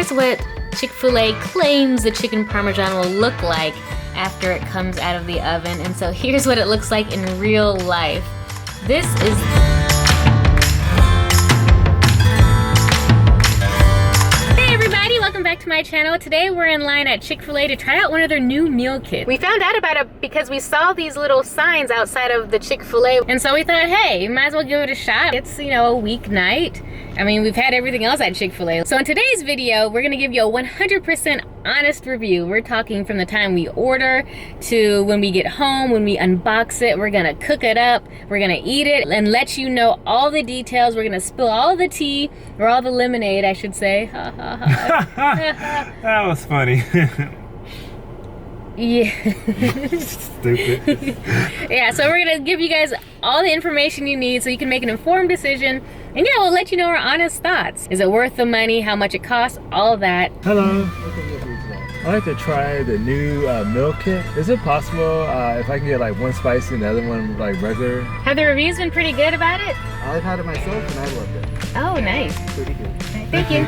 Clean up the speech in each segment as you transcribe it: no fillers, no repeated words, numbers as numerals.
here's what Chick-fil-A claims the chicken Parmesan will look like after it comes out of the oven. And so here's what it looks like in real life. This is... Welcome back to my channel. Today we're in line at Chick-fil-A to try out one of their new meal kits. We found out about it because we saw these little signs outside of the Chick-fil-A, and so we thought, hey, might as well give it a shot. It's, you know, a weeknight. I mean, we've had everything else at Chick-fil-A. So in today's video, we're gonna give you a 100% honest review. We're talking from the time we order to when we get home, when we unbox it. We're gonna cook it up, we're gonna eat it, and let you know all the details. We're gonna spill all the tea, or all the lemonade, I should say. Ha ha ha. That was funny. Yeah. Stupid. Yeah, so we're gonna give you guys all the information you need so you can make an informed decision. And yeah, we'll let you know our honest thoughts. Is it worth the money? How much it costs? All of that. Hello. I'd like to try the new meal kit. Is it possible if I can get like one spicy and the other one like regular? Have the reviews been pretty good about it? I've had it myself and I loved it. Oh, nice. Pretty good. Thank you.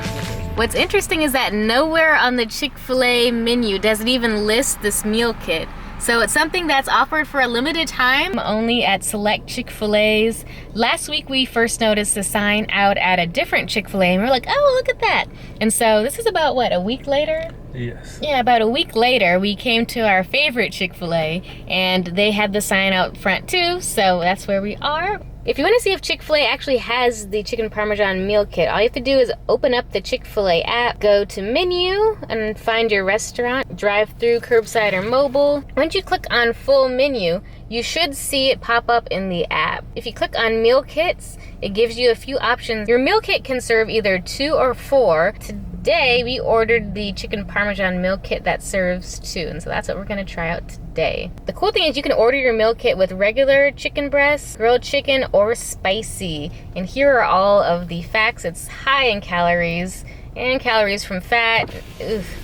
What's interesting is that nowhere on the Chick-fil-A menu does it even list this meal kit. So it's something that's offered for a limited time, only at select Chick-fil-A's. Last week we first noticed the sign out at a different Chick-fil-A and we're like, oh, look at that. And so this is about, what, a week later? Yes. Yeah, about a week later, we came to our favorite Chick-fil-A and they had the sign out front too, so that's where we are. If you want to see if Chick-fil-A actually has the chicken Parmesan meal kit, all you have to do is open up the Chick-fil-A app, go to menu, and find your restaurant, drive-through, curbside, or mobile. Once you click on full menu, you should see it pop up in the app. If you click on meal kits, it gives you a few options. Your meal kit can serve either 2 or 4. Today, we ordered the chicken Parmesan meal kit that serves 2, and so that's what we're gonna try out today. The cool thing is you can order your meal kit with regular chicken breast, grilled chicken, or spicy. And here are all of the facts. It's high in calories, and calories from fat,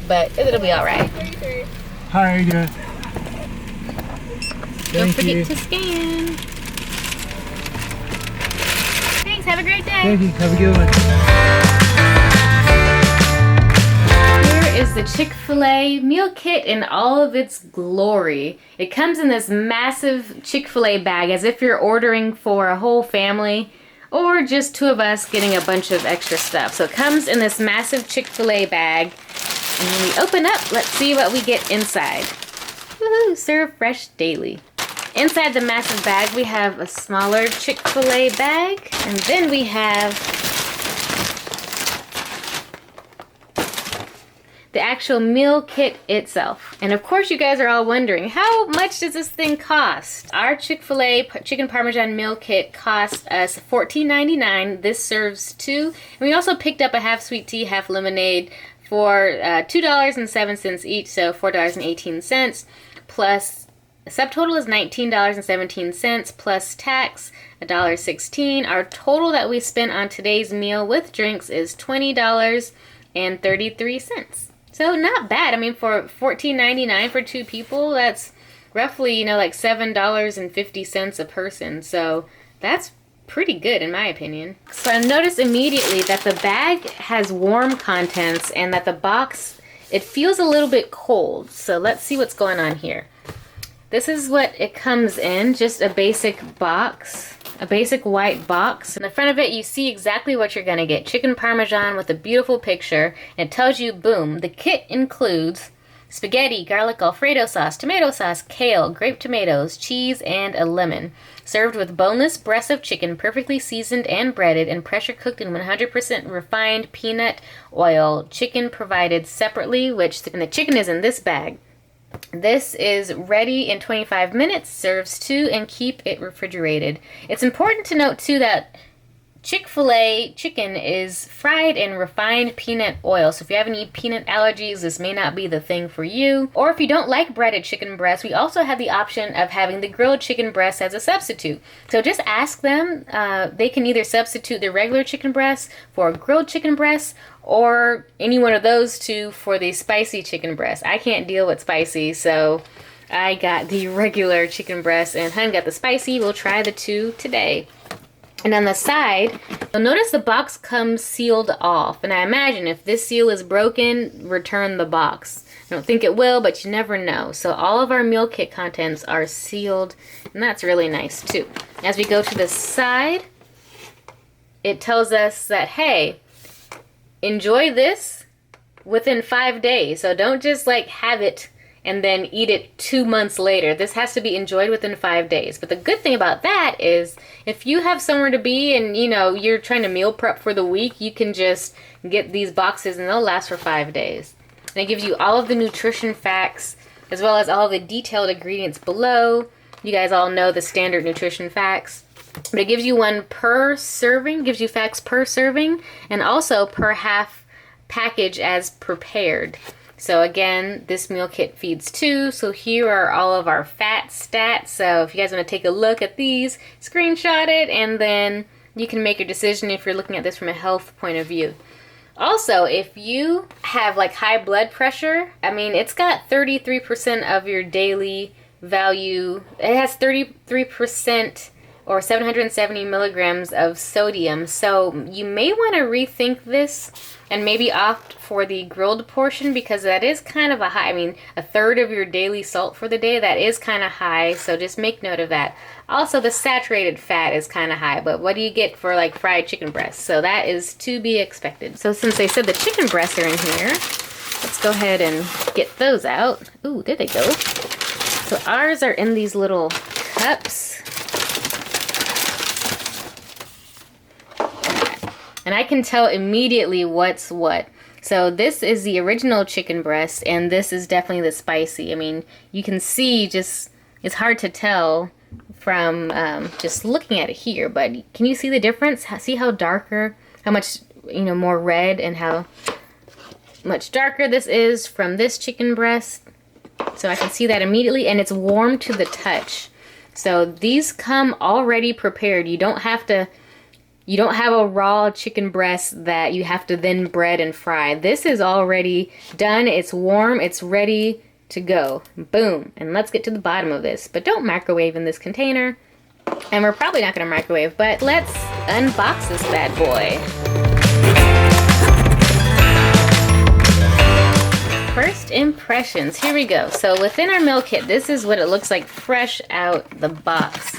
but it'll be all right. Hi, how are you doing? Don't forget to scan. Thanks, have a great day. Thank you, have a good one. Is the Chick-fil-A meal kit in all of its glory. It comes in this massive Chick-fil-A bag as if you're ordering for a whole family or just 2 of us getting a bunch of extra stuff. So it comes in this massive Chick-fil-A bag, and when we open up, let's see what we get inside. Woohoo, serve fresh daily. Inside the massive bag we have a smaller Chick-fil-A bag, and then we have the actual meal kit itself. And of course you guys are all wondering, how much does this thing cost? Our Chick-fil-A chicken Parmesan meal kit cost us $14.99. This serves 2. And we also picked up a half sweet tea, half lemonade for $2.07 each, so $4.18, plus the subtotal is $19.17 plus tax, $1.16. Our total that we spent on today's meal with drinks is $20.33. So not bad. I mean, for $14.99 for 2 people, that's roughly, you know, like $7.50 a person. So that's pretty good in my opinion. So I noticed immediately that the bag has warm contents and that the box, it feels a little bit cold. So let's see what's going on here. This is what it comes in, just a basic box. A basic white box. In the front of it, you see exactly what you're gonna get. Chicken Parmesan with a beautiful picture. It tells you, boom, the kit includes spaghetti, garlic Alfredo sauce, tomato sauce, kale, grape tomatoes, cheese, and a lemon. Served with boneless breasts of chicken, perfectly seasoned and breaded, and pressure cooked in 100% refined peanut oil. Chicken provided separately, and the chicken is in this bag. This is ready in 25 minutes, serves 2, and keep it refrigerated. It's important to note too that Chick-fil-A chicken is fried in refined peanut oil. So if you have any peanut allergies, this may not be the thing for you. Or if you don't like breaded chicken breast, we also have the option of having the grilled chicken breast as a substitute. So just ask them. They can either substitute the regular chicken breast for grilled chicken breast, or any one of those 2 for the spicy chicken breast. I can't deal with spicy, so I got the regular chicken breast and Hun got the spicy. We'll try the 2 today. And on the side, you'll notice the box comes sealed off. And I imagine if this seal is broken, return the box. I don't think it will, but you never know. So all of our meal kit contents are sealed, and that's really nice too. As we go to the side, it tells us that, hey, enjoy this within 5 days. So don't just like have it and then eat it 2 months later. This has to be enjoyed within 5 days. But the good thing about that is if you have somewhere to be and you're trying to meal prep for the week, you can just get these boxes and they'll last for 5 days. And it gives you all of the nutrition facts as well as all of the detailed ingredients below. You guys all know the standard nutrition facts. But it gives you one per serving, gives you facts per serving, and also per half package as prepared. So again, this meal kit feeds 2. So here are all of our fat stats. So if you guys want to take a look at these, screenshot it, and then you can make your decision if you're looking at this from a health point of view. Also, if you have like high blood pressure, I mean, it's got 33% of your daily value. It has 33% or 770 milligrams of sodium. So you may want to rethink this and maybe opt for the grilled portion because that is kind of a high. I mean, a third of your daily salt for the day, that is kind of high. So just make note of that. Also, the saturated fat is kind of high, but what do you get for like fried chicken breasts? So that is to be expected. So since they said the chicken breasts are in here, let's go ahead and get those out. Ooh, there they go. So ours are in these little cups. And I can tell immediately what's what. So this is the original chicken breast, and this is definitely the spicy. I mean, you can see just, it's hard to tell from just looking at it here, but can you see the difference? See how darker, how much, more red, and how much darker this is from this chicken breast? So I can see that immediately, and it's warm to the touch. So these come already prepared. You don't have a raw chicken breast that you have to then bread and fry. This is already done. It's warm. It's ready to go. Boom. And let's get to the bottom of this. But don't microwave in this container. And we're probably not going to microwave, but let's unbox this bad boy. First impressions. Here we go. So within our meal kit, this is what it looks like fresh out the box.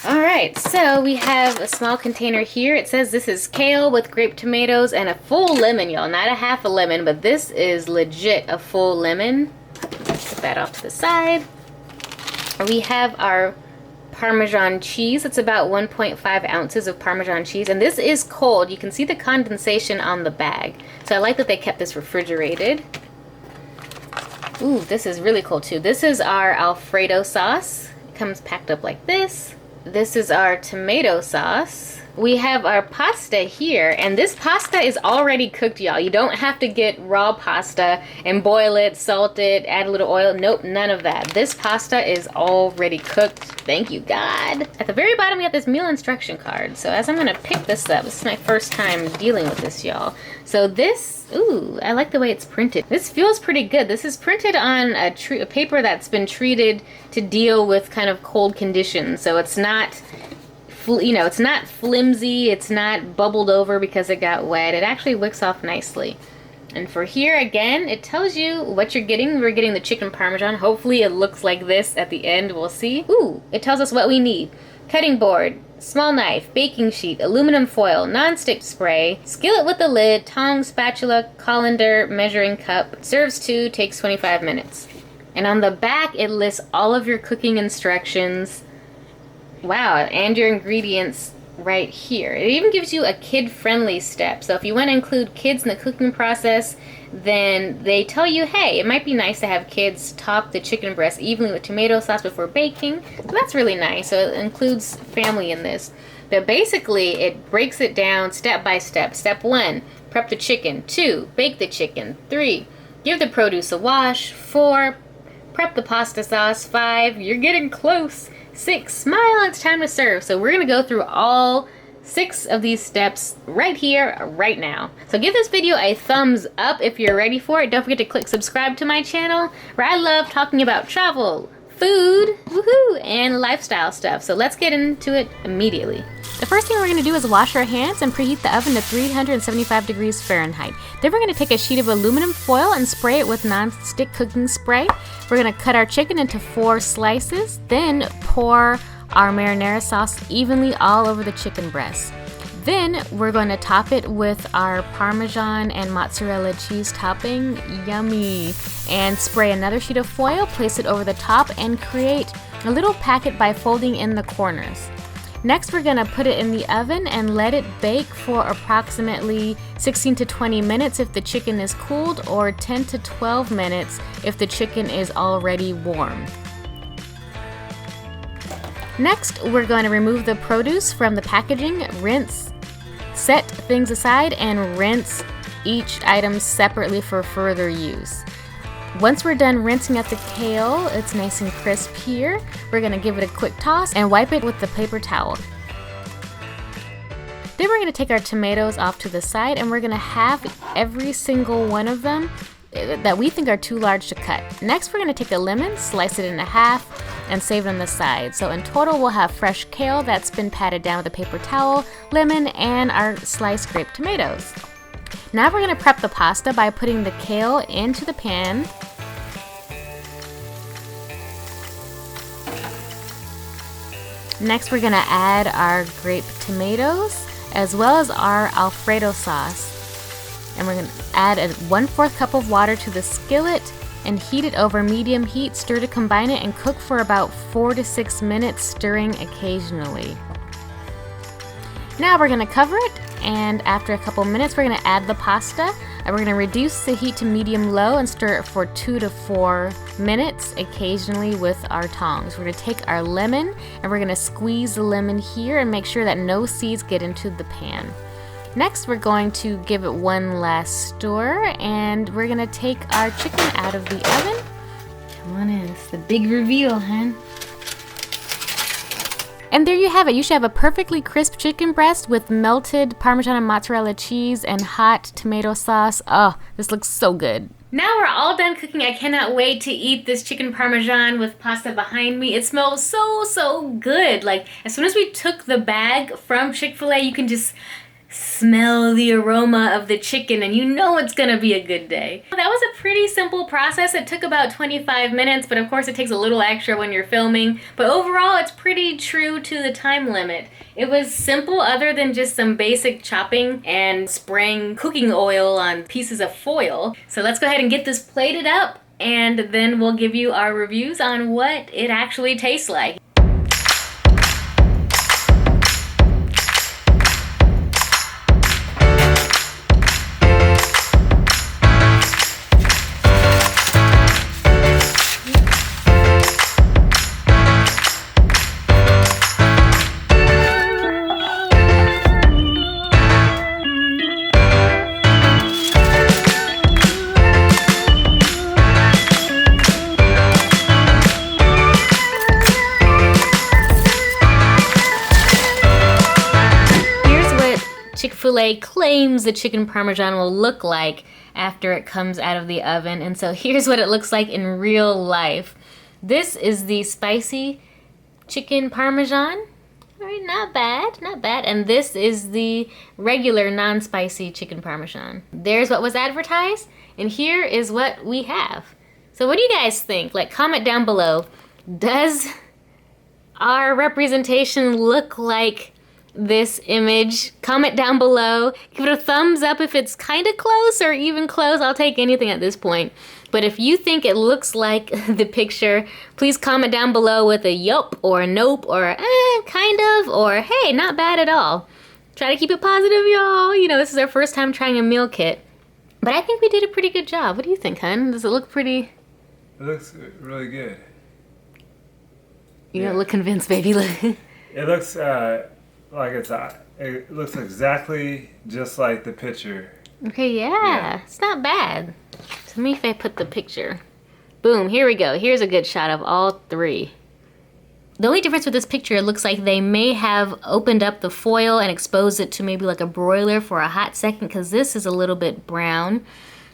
Alright, so we have a small container here. It says this is kale with grape tomatoes and a full lemon, y'all. Not a half a lemon, but this is legit a full lemon. Put that off to the side. We have our Parmesan cheese. It's about 1.5 ounces of Parmesan cheese. And this is cold. You can see the condensation on the bag. So I like that they kept this refrigerated. Ooh, this is really cool too. This is our Alfredo sauce. It comes packed up like this. This is our tomato sauce. We have our pasta here, and this pasta is already cooked, y'all. You don't have to get raw pasta and boil it, salt it, add a little oil. Nope, none of that. This pasta is already cooked. Thank you, God. At the very bottom, we have this meal instruction card. So as I'm gonna pick this up, this is my first time dealing with this, y'all. So this, ooh, I like the way it's printed. This feels pretty good. This is printed on a paper that's been treated to deal with kind of cold conditions. So it's not, it's not flimsy, it's not bubbled over because it got wet. It actually wicks off nicely. And for here, again, it tells you what you're getting. We're getting the chicken Parmesan. Hopefully it looks like this at the end, we'll see. Ooh, it tells us what we need. Cutting board, small knife, baking sheet, aluminum foil, non-stick spray, skillet with a lid, tongs, spatula, colander, measuring cup. Serves 2, takes 25 minutes. And on the back, it lists all of your cooking instructions. Wow, and your ingredients right here. It even gives you a kid-friendly step. So if you want to include kids in the cooking process, then they tell you, hey, it might be nice to have kids top the chicken breast evenly with tomato sauce before baking. So that's really nice. So it includes family in this. But basically, it breaks it down step by step. Step 1, prep the chicken. 2, bake the chicken. 3, give the produce a wash. 4, prep the pasta sauce. 5, you're getting close. 6, smile, it's time to serve. So we're going to go through all 6 of these steps right here, right now. So give this video a thumbs up if you're ready for it. Don't forget to click subscribe to my channel, where I love talking about travel, food, woohoo, and lifestyle stuff. So let's get into it immediately. The first thing we're going to do is wash our hands and preheat the oven to 375 degrees Fahrenheit. Then we're going to take a sheet of aluminum foil and spray it with non-stick cooking spray. We're going to cut our chicken into 4 slices, then pour our marinara sauce evenly all over the chicken breast. Then we're going to top it with our Parmesan and mozzarella cheese topping, yummy, and spray another sheet of foil, place it over the top, and create a little packet by folding in the corners. Next, we're going to put it in the oven and let it bake for approximately 16 to 20 minutes if the chicken is cooled, or 10 to 12 minutes if the chicken is already warm. Next, we're going to remove the produce from the packaging, rinse, set things aside, and rinse each item separately for further use. Once we're done rinsing out the kale, it's nice and crisp here. We're going to give it a quick toss and wipe it with the paper towel. Then we're going to take our tomatoes off to the side, and we're going to halve every single one of them that we think are too large to cut. Next, we're going to take a lemon, slice it in half, and save it on the side. So in total, we'll have fresh kale that's been patted down with a paper towel, lemon, and our sliced grape tomatoes. Now we're going to prep the pasta by putting the kale into the pan. Next, we're going to add our grape tomatoes as well as our Alfredo sauce. And we're going to add a 1/4 cup of water to the skillet and heat it over medium heat. Stir to combine it and cook for about 4 to 6 minutes, stirring occasionally. Now we're going to cover it, and after a couple minutes we're going to add the pasta. And we're going to reduce the heat to medium-low and stir it for 2 to 4 minutes, occasionally with our tongs. We're going to take our lemon and we're going to squeeze the lemon here and make sure that no seeds get into the pan. Next, we're going to give it one last stir, and we're going to take our chicken out of the oven. Come on in, it's the big reveal, hun. And there you have it. You should have a perfectly crisp chicken breast with melted Parmesan and mozzarella cheese and hot tomato sauce. Oh, this looks so good. Now we're all done cooking. I cannot wait to eat this chicken Parmesan with pasta behind me. It smells so good. Like, as soon as we took the bag from Chick-Fil-A, you can just smell the aroma of the chicken and you know it's gonna be a good day. That was a pretty simple process. It took about 25 minutes, but of course it takes a little extra when you're filming. But overall, it's pretty true to the time limit. It was simple other than just some basic chopping and spraying cooking oil on pieces of foil. So let's go ahead and get this plated up, and then we'll give you our reviews on what it actually tastes like. Chick-fil-A claims the chicken Parmesan will look like after it comes out of the oven, and so here's what it looks like in real life. This is the spicy chicken Parmesan. All right, not bad. And this is the regular non-spicy chicken Parmesan. There's what was advertised, and here is what we have. So what do you guys think? Like, comment down below. Does our representation look like this image? Comment down below. Give it a thumbs up if it's kind of close or even close. I'll take anything at this point. But if you think it looks like the picture, please comment down below with a yup or a nope or kind of, or hey, not bad at all. Try to keep it positive, y'all. You know, this is our first time trying a meal kit. But I think we did a pretty good job. What do you think, hun? Does it look pretty? It looks really good. You don't look convinced, baby. It looks like it looks exactly just like the picture. Okay, yeah. It's not bad. So let me if I put the picture. Boom, here we go. Here's a good shot of all three. The only difference with this picture, it looks like they may have opened up the foil and exposed it to maybe like a broiler for a hot second, because this is a little bit brown.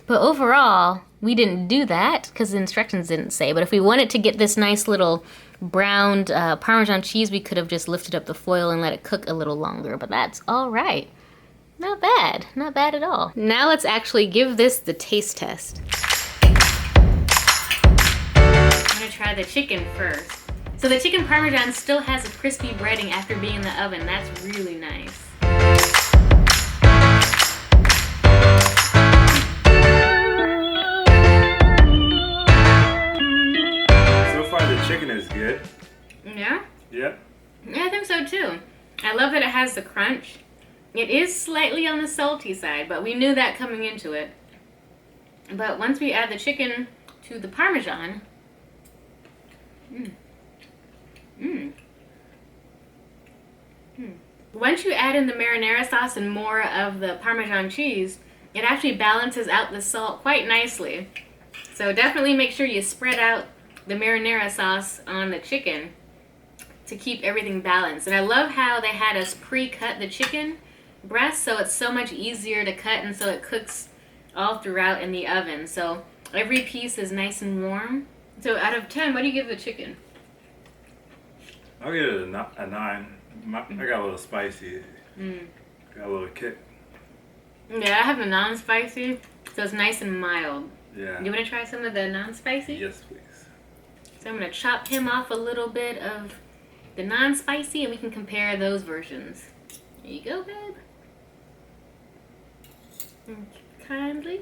But overall, we didn't do that because the instructions didn't say. But if we wanted to get this nice little browned Parmesan cheese, we could have just lifted up the foil and let it cook a little longer, but that's all right. Not bad. Not bad at all. Now let's actually give this the taste test. I'm gonna try the chicken first. So the chicken Parmesan still has a crispy breading after being in the oven. That's really nice. So far the chicken is good. Yeah? Yep. Yeah, I think so too. I love that it has the crunch. It is slightly on the salty side, but we knew that coming into it. But once we add the chicken to the Parmesan, once you add in the marinara sauce and more of the Parmesan cheese, it actually balances out the salt quite nicely. So definitely make sure you spread out the marinara sauce on the chicken to keep everything balanced. And I love how they had us pre-cut the chicken breast, so it's so much easier to cut, and so it cooks all throughout in the oven. So every piece is nice and warm. So out of 10, what do you give the chicken? I'll give it a 9. I got a little spicy. Got a little kick. Yeah, I have the non-spicy, so it's nice and mild. Yeah. You want to try some of the non-spicy? Yes, please. So I'm going to chop him off a little bit of the non-spicy, and we can compare those versions. There you go, babe. Kindly.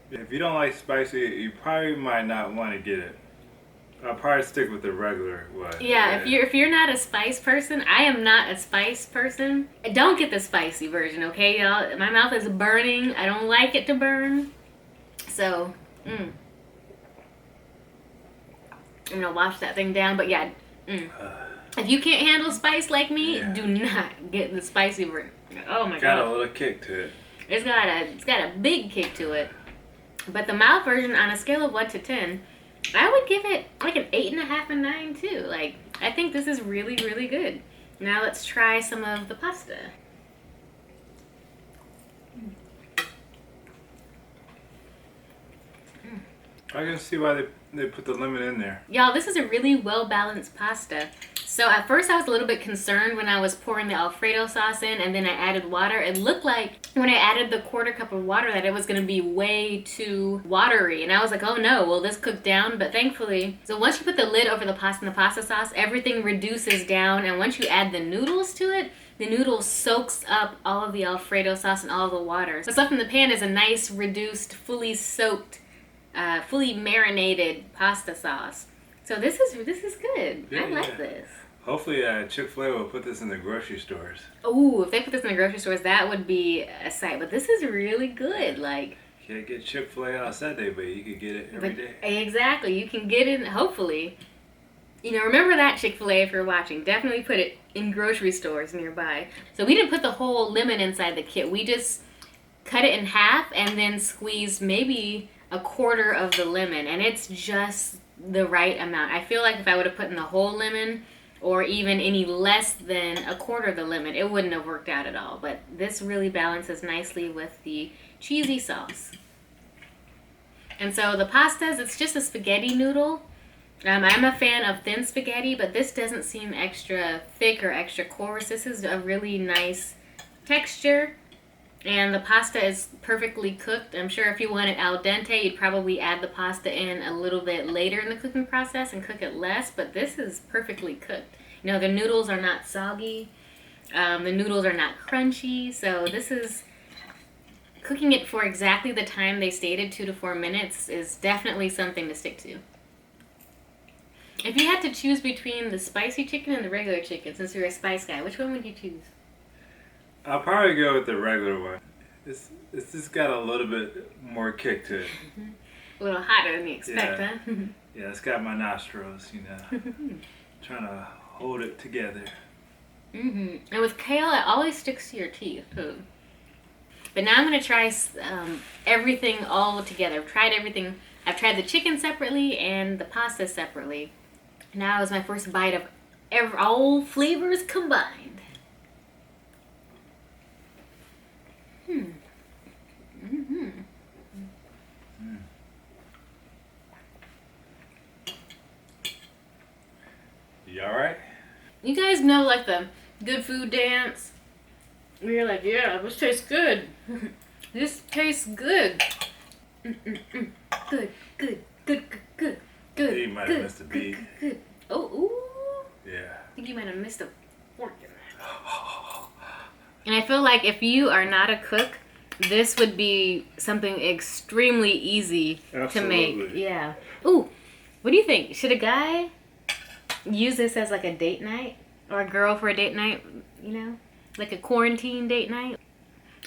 If you don't like spicy, you probably might not want to get it. I'll probably stick with the regular one. Yeah, if you're not a spice person, I am not a spice person. Don't get the spicy version, okay, y'all? My mouth is burning. I don't like it to burn. So, I'm gonna wash that thing down. But yeah, if you can't handle spice like me, do not get the spicy version. Oh my god. Got a little kick to it. It's got a big kick to it. But the mild version, on a scale of 1 to 10, I would give it like an 8.5 and 9 too. Like, I think this is really, really good. Now let's try some of the pasta. I can see why they put the lemon in there. Y'all, this is a really well-balanced pasta. So at first I was a little bit concerned when I was pouring the Alfredo sauce in and then I added water. It looked like when I added the 1/4 cup of water that it was going to be way too watery. And I was like, oh no, will this cook down? But thankfully, so once you put the lid over the pasta and the pasta sauce, everything reduces down. And once you add the noodles to it, the noodles soaks up all of the Alfredo sauce and all of the water. So what's left in the pan is a nice, reduced, fully soaked, fully marinated pasta sauce. So this is good. Yeah, I like this. Hopefully Chick-Fil-A will put this in the grocery stores. Ooh, if they put this in the grocery stores, that would be a sight. But this is really good. Like, You can't get Chick-Fil-A on Sunday, but you can get it every day. Exactly. You can get it, hopefully. You know, remember that, Chick-Fil-A, if you're watching. Definitely put it in grocery stores nearby. So we didn't put the whole lemon inside the kit. We just cut it in half and then squeezed maybe a 1/4 of the lemon. And it's just the right amount. I feel like if I would have put in the whole lemon or even any less than a 1/4 of the lemon, it wouldn't have worked out at all. But this really balances nicely with the cheesy sauce. And so the pastas, it's just a spaghetti noodle. I'm a fan of thin spaghetti, but this doesn't seem extra thick or extra coarse. This is a really nice texture. And the pasta is perfectly cooked. I'm sure if you want it al dente, you'd probably add the pasta in a little bit later in the cooking process and cook it less. But this is perfectly cooked. You know, the noodles are not soggy. The noodles are not crunchy. So this is, cooking it for exactly the time they stated, 2 to 4 minutes, is definitely something to stick to. If you had to choose between the spicy chicken and the regular chicken, since you're a spice guy, which one would you choose? I'll probably go with the regular one. It's just got a little bit more kick to it. A little hotter than you expect, huh? Yeah, it's got my nostrils, you know. Trying to hold it together. And with kale, it always sticks to your teeth. But now I'm going to try everything all together. I've tried everything. I've tried the chicken separately and the pasta separately. Now is my first bite of all flavors combined. You alright? You guys know like the good food dance? Where you're like, yeah, this tastes good. This tastes good. Good, good, good, good, good. You might have missed a beat. Good. Oh, ooh. Yeah. I think you might have missed a fork in there. And I feel like if you are not a cook, this would be something extremely easy to make. Yeah. Ooh, what do you think? Should a guy use this as like a date night? Or a girl for a date night, you know? Like a quarantine date night?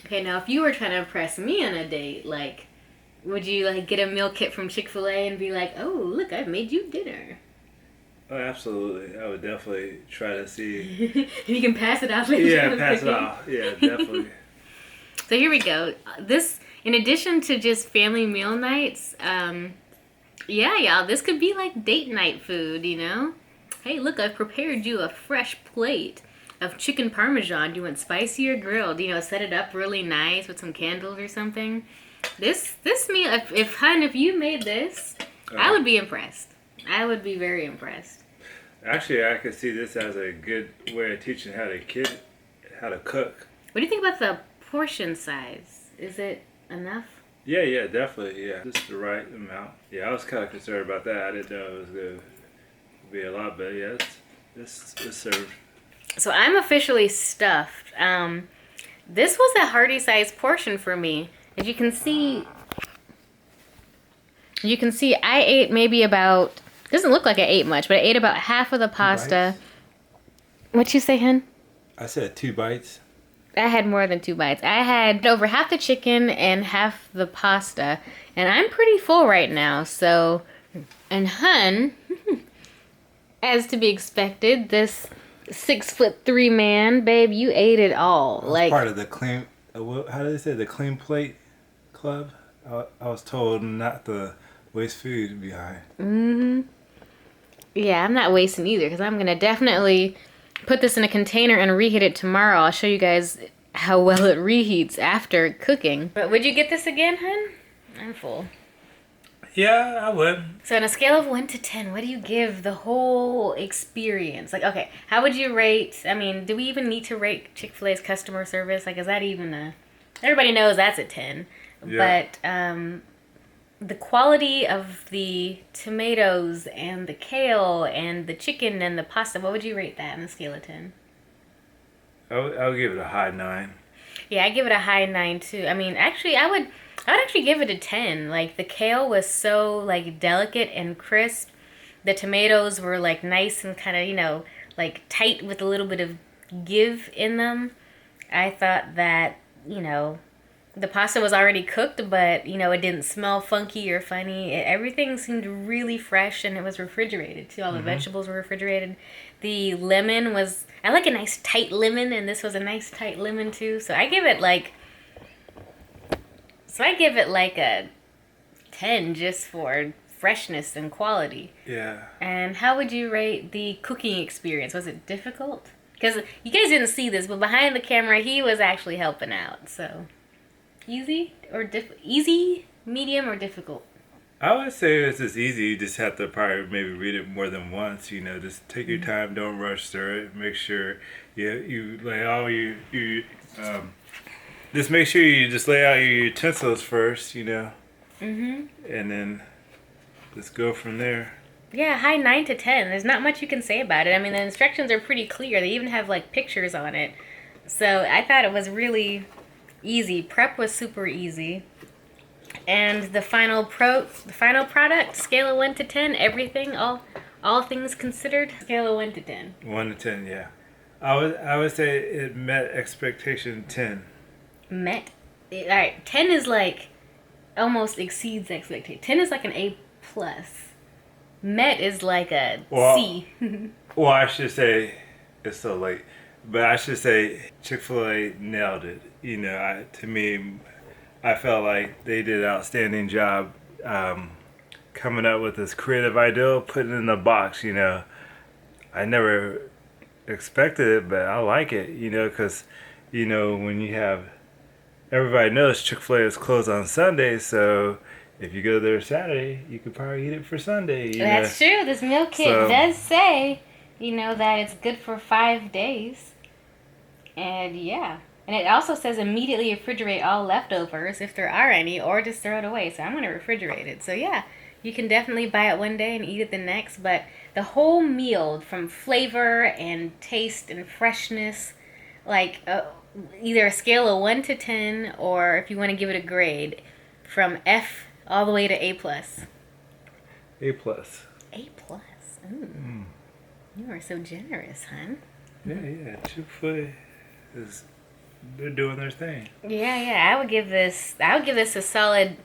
Okay, now if you were trying to impress me on a date, like, would you like get a meal kit from Chick-Fil-A and be like, oh, look, I've made you dinner? Oh, absolutely. I would definitely try to see. You can pass it off later. Yeah, pass it off. Yeah, definitely. So here we go. This, in addition to just family meal nights, yeah, y'all, this could be like date night food, you know? Hey, look, I've prepared you a fresh plate of chicken Parmesan. Do you want spicy or grilled? You know, set it up really nice with some candles or something. This meal, if you made this, I would be impressed. I would be very impressed. Actually, I could see this as a good way of teaching how to cook. What do you think about the portion size? Is it enough? Yeah, definitely. Yeah, just the right amount. Yeah, I was kind of concerned about that. I didn't know it was going to be a lot, but yeah, it's served. So I'm officially stuffed. This was a hearty sized portion for me. As you can see, I ate maybe about. Doesn't look like I ate much, but I ate about half of the pasta. What'd you say, Hun? I said 2 bites. I had more than 2 bites. I had over half the chicken and half the pasta, and I'm pretty full right now. So, and Hun, as to be expected, this 6'3" man, babe, you ate it all. Like part of the clean. How do they say, the clean plate club? I was told not to waste food behind. Mm-hmm. Yeah, I'm not wasting either because I'm gonna definitely put this in a container and reheat it tomorrow. I'll show you guys how well it reheats after cooking. But would you get this again, Hun? I'm full. Yeah, I would. So on a scale of 1 to 10, what do you give the whole experience? Like, okay, how would you rate, I mean, do we even need to rate Chick-fil-A's customer service? Like, is that even a, everybody knows that's a 10. Yeah. But the quality of the tomatoes and the kale and the chicken and the pasta, what would you rate that on a scale of 10? I'll give it a high 9. Yeah, I give it a high 9 too. I mean, actually, I would actually give it a 10. Like, the kale was so, like, delicate and crisp. The tomatoes were, like, nice and kind of, you know, like, tight with a little bit of give in them. I thought that, you know, the pasta was already cooked, but, you know, it didn't smell funky or funny. Everything seemed really fresh, and it was refrigerated, too. All the vegetables were refrigerated. The lemon was, I like a nice tight lemon, and this was a nice tight lemon, too. So I give it, like a 10 just for freshness and quality. Yeah. And how would you rate the cooking experience? Was it difficult? Because you guys didn't see this, but behind the camera, he was actually helping out, so... Easy or easy, medium, or difficult? I would say it's just easy. You just have to probably maybe read it more than once. You know, just take your time. Don't rush through it. Make sure you lay all just make sure you just lay out your utensils first. You know. And then just go from there. Yeah, high 9 to 10. There's not much you can say about it. I mean, the instructions are pretty clear. They even have like pictures on it. So I thought it was really easy. Prep was super easy. And the final product, scale of 1 to 10, everything, all things considered, scale of 1 to 10. 1 to 10, yeah. I would say it met expectation 10. Met? Alright, 10 is like, almost exceeds expectation. 10 is like an A+. Met is like a C. Well, I should say, it's so late, but I should say Chick-fil-A nailed it. You know, to me, I felt like they did an outstanding job coming up with this creative idea, putting it in a box, you know. I never expected it, but I like it, you know, because, you know, when you have, everybody knows Chick-fil-A is closed on Sunday, so if you go there Saturday, you could probably eat it for Sunday. That's true. This meal kit does say, you know, that it's good for 5 days. And yeah. And it also says immediately refrigerate all leftovers if there are any, or just throw it away. So I'm going to refrigerate it. So yeah, you can definitely buy it one day and eat it the next. But the whole meal, from flavor and taste and freshness, like either a scale of 1 to 10, or if you want to give it a grade, from F all the way to A+. A+. A+. Ooh. You are so generous, Hun. Yeah. Chick-fil-A they're doing their thing. Yeah. I would give this a solid.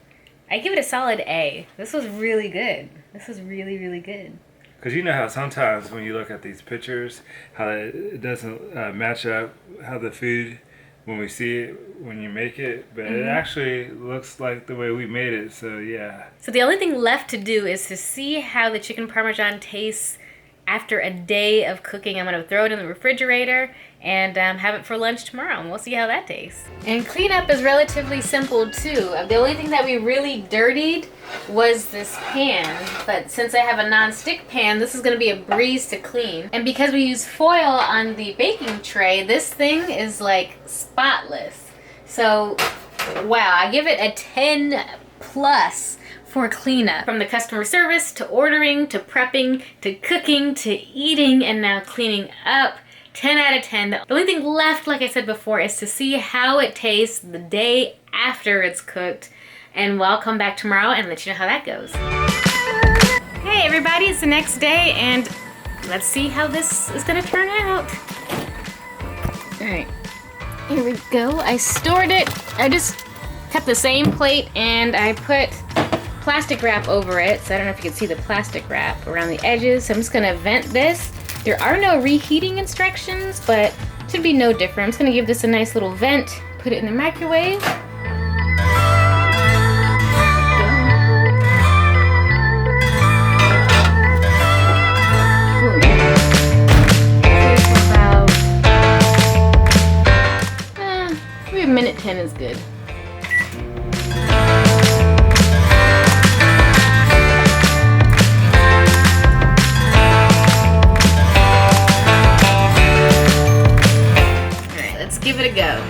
I give it a solid A. This was really good. This was really, really good. Because you know how sometimes when you look at these pictures, how it doesn't match up, how the food, when we see it, when you make it, but it actually looks like the way we made it, so yeah. So the only thing left to do is to see how the chicken Parmesan tastes after a day of cooking. I'm going to throw it in the refrigerator and have it for lunch tomorrow, and we'll see how that tastes. And cleanup is relatively simple too. The only thing that we really dirtied was this pan, but since I have a non-stick pan, this is going to be a breeze to clean. And because we use foil on the baking tray, this thing is like spotless. So wow, I give it a 10 plus for cleanup. From the customer service to ordering to prepping to cooking to eating and now cleaning up. 10 out of 10. The only thing left, like I said before, is to see how it tastes the day after it's cooked. And I'll come back tomorrow and let you know how that goes. Hey everybody, it's the next day and let's see how this is gonna turn out. Alright, here we go. I stored it. I just kept the same plate and I put plastic wrap over it. So I don't know if you can see the plastic wrap around the edges. So I'm just gonna vent this. There are no reheating instructions, but it should be no different. I'm just gonna give this a nice little vent, put it in the microwave. Maybe a minute 10 is good. Give it a go.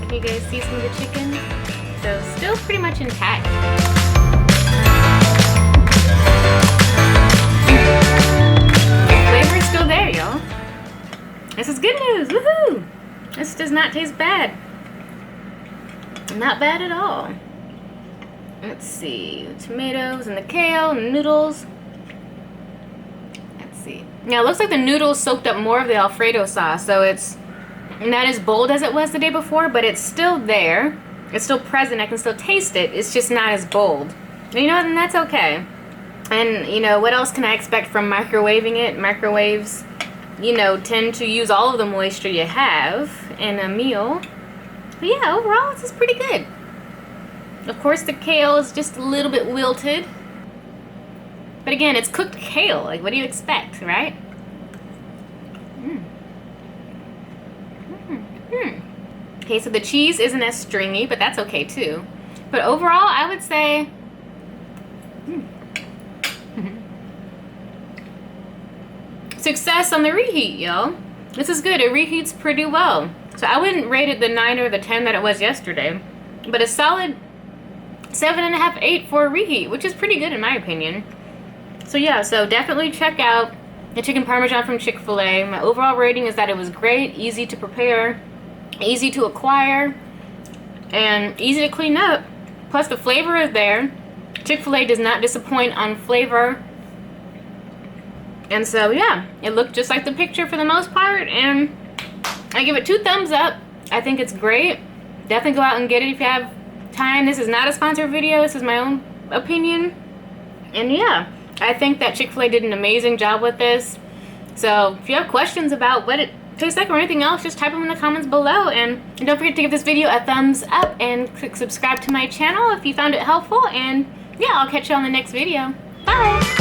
Can you guys see some of the chicken? So still pretty much intact. The flavor's still there, y'all. This is good news. Woohoo! This does not taste bad. Not bad at all. Let's see. The tomatoes and the kale and the noodles. Let's see. Now it looks like the noodles soaked up more of the Alfredo sauce, so it's not as bold as it was the day before, but it's still there. It's still present. I can still taste it. It's just not as bold. And you know what? And that's okay. And, you know, what else can I expect from microwaving it? Microwaves, you know, tend to use all of the moisture you have in a meal. But yeah, overall, this is pretty good. Of course, the kale is just a little bit wilted. But again, it's cooked kale. Like, what do you expect, right? Okay, so the cheese isn't as stringy, but that's okay too. But overall, I would say success on the reheat, y'all. This is good. It reheats pretty well. So I wouldn't rate it the 9 or the 10 that it was yesterday, but a solid 7.5, 8 for a reheat, which is pretty good in my opinion. So yeah, so definitely check out the chicken Parmesan from Chick-fil-A. My overall rating is that it was great, easy to prepare, easy to acquire, and easy to clean up. Plus the flavor is there. Chick-fil-A does not disappoint on flavor. And so yeah, it looked just like the picture for the most part, and I give it 2 thumbs up. I think it's great. Definitely go out and get it if you have time. This is not a sponsored video. This is my own opinion. And yeah, I think that Chick-fil-A did an amazing job with this. So if you have questions about what it tastes like or anything else, just type them in the comments below. And don't forget to give this video a thumbs up and click subscribe to my channel if you found it helpful. And yeah, I'll catch you on the next video. Bye!